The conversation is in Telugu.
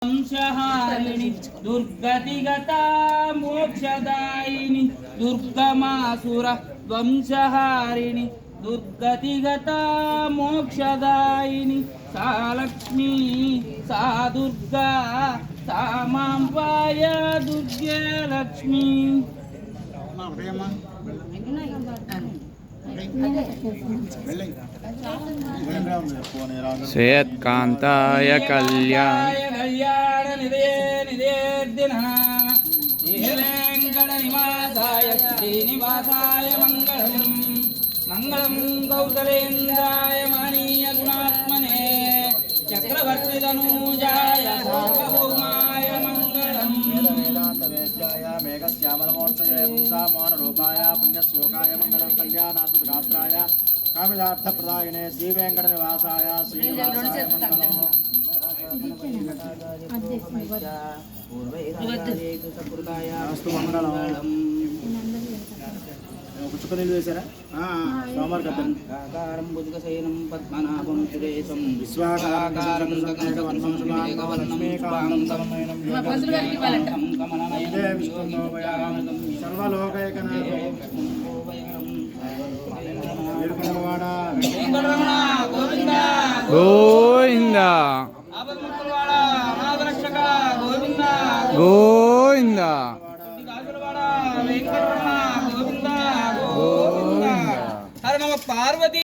వంశహారిణి దుర్గతిగత మోక్షదాయిని దుర్గమాసుర వంశహారిణి దుర్గతిగత మోక్షదాయిని సా లక్ష్మీ సా దుర్గా సా మాం పాయ దుర్గే లక్ష్మీ. శ్రేయత్కాంతాయ కళ్యాణ నివేంకట నివాసాయ శ్రీనివాసాయ మంగళం మంగళం కౌసలేంద్రాయ మహనీయ గుణాత్మనే చక్రవర్తి తనూజాయ సార్వభౌమాయ మంగళం. మేఘశ్యామలమూర్తయే పుంసామోహనరూపాయ పుణ్యశ్లోకాయ మంగళం కళ్యాణాద్భుతగాత్రాయ కామితార్థప్రదాయినే శ్రీవేంకట నివాసాయ శ్రీనివాసాయ మంగళం. పుచ్చుక నీళ్ళు వేశారా? సోమవారం కాకారం భుజగశయనం పద్మనాభం సురేశం విశ్వాకారం సర్వలోకైకనాథం గోవింద గోవింద హర నమ పార్వతీ.